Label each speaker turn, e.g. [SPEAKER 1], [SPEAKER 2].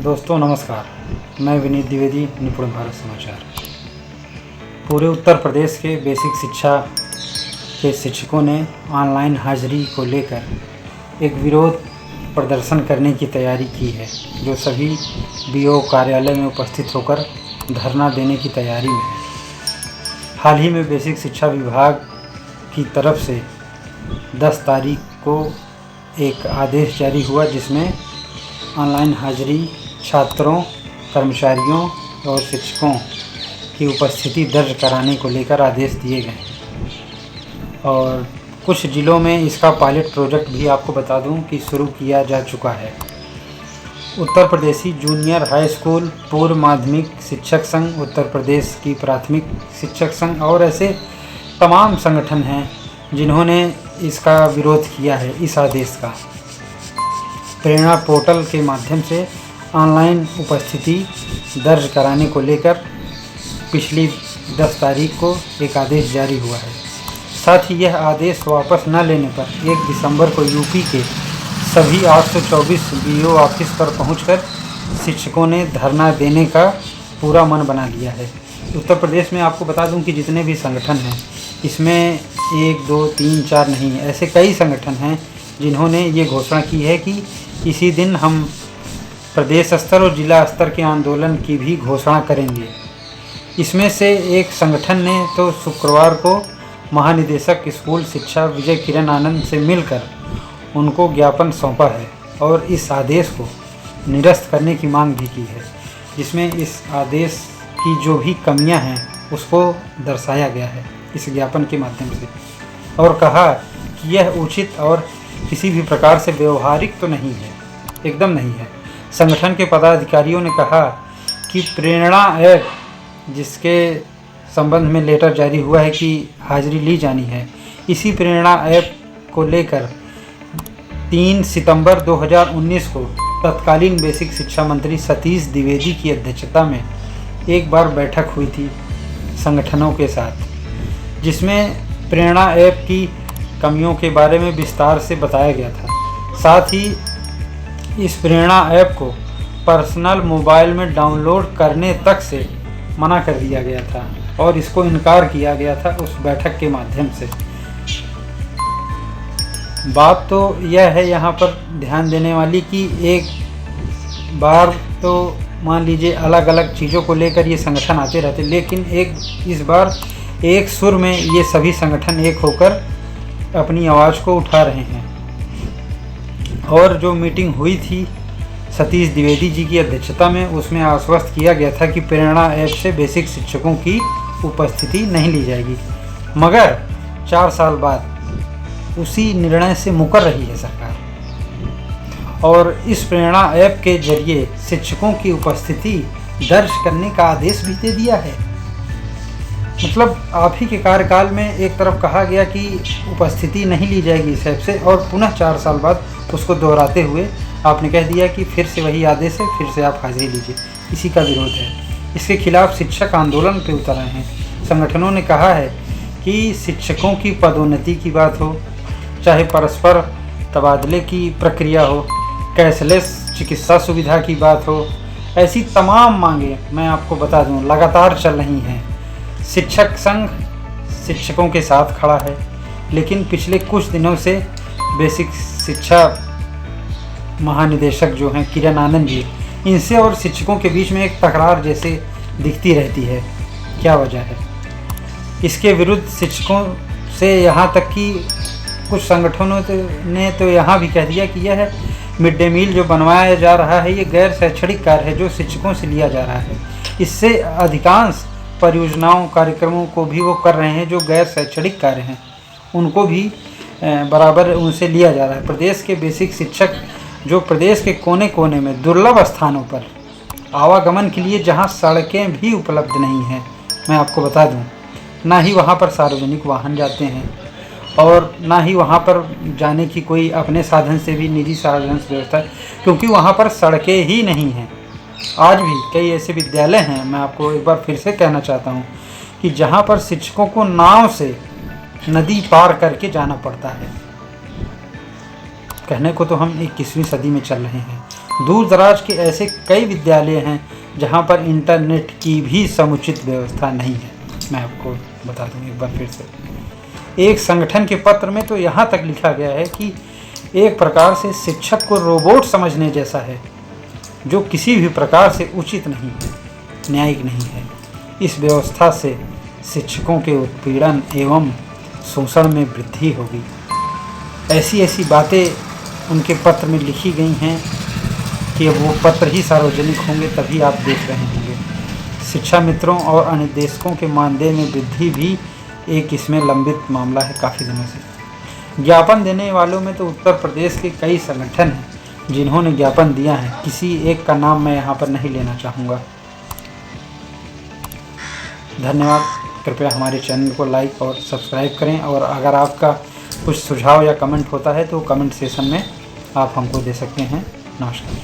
[SPEAKER 1] दोस्तों नमस्कार, मैं विनीत द्विवेदी, निपुण भारत समाचार। पूरे उत्तर प्रदेश के बेसिक शिक्षा के शिक्षकों ने ऑनलाइन हाजिरी को लेकर एक विरोध प्रदर्शन करने की तैयारी की है, जो सभी बीओ कार्यालय में उपस्थित होकर धरना देने की तैयारी में है। हाल ही में बेसिक शिक्षा विभाग की तरफ से 10 तारीख को एक आदेश जारी हुआ, जिसमें ऑनलाइन हाजिरी छात्रों, कर्मचारियों और शिक्षकों की उपस्थिति दर्ज कराने को लेकर आदेश दिए गए और कुछ ज़िलों में इसका पायलट प्रोजेक्ट भी आपको बता दूं कि शुरू किया जा चुका है। उत्तर प्रदेशी जूनियर हाई स्कूल पूर्व माध्यमिक शिक्षक संघ, उत्तर प्रदेश की प्राथमिक शिक्षक संघ और ऐसे तमाम संगठन हैं जिन्होंने इसका विरोध किया है। इस आदेश का प्रेरणा पोर्टल के माध्यम से ऑनलाइन उपस्थिति दर्ज कराने को लेकर पिछली 10 तारीख को एक आदेश जारी हुआ है। साथ ही यह आदेश वापस न लेने पर 1 दिसंबर को यूपी के सभी 824 बीओ ऑफिस पर पहुंचकर शिक्षकों ने धरना देने का पूरा मन बना लिया है। उत्तर प्रदेश में आपको बता दूं कि जितने भी संगठन हैं, इसमें 1, 2, 3, 4 नहीं, ऐसे कई संगठन हैं जिन्होंने ये घोषणा की है कि इसी दिन हम प्रदेश स्तर और जिला स्तर के आंदोलन की भी घोषणा करेंगे। इसमें से एक संगठन ने तो शुक्रवार को महानिदेशक स्कूल शिक्षा विजय किरण आनंद से मिलकर उनको ज्ञापन सौंपा है और इस आदेश को निरस्त करने की मांग भी की है, जिसमें इस आदेश की जो भी कमियां हैं उसको दर्शाया गया है इस ज्ञापन के माध्यम से, और कहा कि यह उचित और किसी भी प्रकार से व्यवहारिक तो नहीं है, एकदम नहीं है। संगठन के पदाधिकारियों ने कहा कि प्रेरणा ऐप, जिसके संबंध में लेटर जारी हुआ है कि हाजिरी ली जानी है, इसी प्रेरणा ऐप को लेकर 3 सितंबर 2019 को तत्कालीन बेसिक शिक्षा मंत्री सतीश द्विवेदी की अध्यक्षता में एक बार बैठक हुई थी संगठनों के साथ, जिसमें प्रेरणा ऐप की कमियों के बारे में विस्तार से बताया गया था। साथ ही इस प्रेरणा ऐप को पर्सनल मोबाइल में डाउनलोड करने तक से मना कर दिया गया था और इसको इनकार किया गया था उस बैठक के माध्यम से। बात तो यह है यहाँ पर ध्यान देने वाली कि एक बार तो मान लीजिए अलग अलग चीज़ों को लेकर ये संगठन आते रहते, लेकिन इस बार एक सुर में ये सभी संगठन एक होकर अपनी आवाज़ को उठा रहे हैं। और जो मीटिंग हुई थी सतीश द्विवेदी जी की अध्यक्षता में, उसमें आश्वस्त किया गया था कि प्रेरणा ऐप से बेसिक शिक्षकों की उपस्थिति नहीं ली जाएगी, मगर 4 साल बाद उसी निर्णय से मुकर रही है सरकार और इस प्रेरणा ऐप के जरिए शिक्षकों की उपस्थिति दर्ज करने का आदेश भी दे दिया है। मतलब आप ही के कार्यकाल में एक तरफ कहा गया कि उपस्थिति नहीं ली जाएगी इस ऐप से, और पुनः 4 साल बाद उसको दोहराते हुए आपने कह दिया कि फिर से वही आदेश है, फिर से आप हाजिरी लीजिए। इसी का विरोध है। इसके खिलाफ शिक्षक आंदोलन पे उतर आए हैं। संगठनों ने कहा है कि शिक्षकों की पदोन्नति की बात हो, चाहे परस्पर तबादले की प्रक्रिया हो, कैशलेस चिकित्सा सुविधा की बात हो, ऐसी तमाम मांगे मैं आपको बता दूं लगातार चल रही हैं। शिक्षक संघ शिक्षकों के साथ खड़ा है, लेकिन पिछले कुछ दिनों से बेसिक शिक्षा महानिदेशक जो हैं किरण आनंद जी, इनसे और शिक्षकों के बीच में एक तकरार जैसे दिखती रहती है। क्या वजह है? इसके विरुद्ध शिक्षकों से यहाँ तक कि कुछ संगठनों ने तो यहाँ भी कह दिया कि यह मिड डे मील जो बनवाया जा रहा है ये गैर शैक्षणिक कार्य है जो शिक्षकों से लिया जा रहा है। इससे अधिकांश परियोजनाओं कार्यक्रमों को भी वो कर रहे हैं जो गैर शैक्षणिक कार्य हैं, उनको भी बराबर उनसे लिया जा रहा है। प्रदेश के बेसिक शिक्षक जो प्रदेश के कोने कोने में दुर्लभ स्थानों पर आवागमन के लिए जहां सड़कें भी उपलब्ध नहीं हैं, मैं आपको बता दूं, ना ही वहां पर सार्वजनिक वाहन जाते हैं और ना ही वहां पर जाने की कोई अपने साधन से भी निजी साधन से व्यवस्था है, क्योंकि वहां पर सड़कें ही नहीं हैं। आज भी कई ऐसे विद्यालय हैं, मैं आपको एक बार फिर से कहना चाहता हूं, कि जहां पर शिक्षकों को नाव से नदी पार करके जाना पड़ता है। कहने को तो हम 21वीं सदी में चल रहे हैं दूर दराज के ऐसे कई विद्यालय हैं जहां पर इंटरनेट की भी समुचित व्यवस्था नहीं है। मैं आपको बता दूं एक बार फिर से। एक संगठन के पत्र में तो यहाँ तक लिखा गया है कि एक प्रकार से शिक्षक को रोबोट समझने जैसा है, जो किसी भी प्रकार से उचित नहीं है, न्यायिक नहीं है। इस व्यवस्था से शिक्षकों के उत्पीड़न एवं शोषण में वृद्धि होगी। ऐसी ऐसी बातें उनके पत्र में लिखी गई हैं कि वो पत्र ही सार्वजनिक होंगे तभी आप देख रहे होंगे। शिक्षा मित्रों और अनुदेशकों के मानदेय में वृद्धि भी एक इसमें लंबित मामला है काफ़ी दिनों से। ज्ञापन देने वालों में तो उत्तर प्रदेश के कई संगठन हैं जिन्होंने ज्ञापन दिया है। किसी एक का नाम मैं यहाँ पर नहीं लेना चाहूँगा। धन्यवाद। कृपया हमारे चैनल को लाइक और सब्सक्राइब करें, और अगर आपका कुछ सुझाव या कमेंट होता है तो कमेंट सेशन में आप हमको दे सकते हैं। नमस्कार।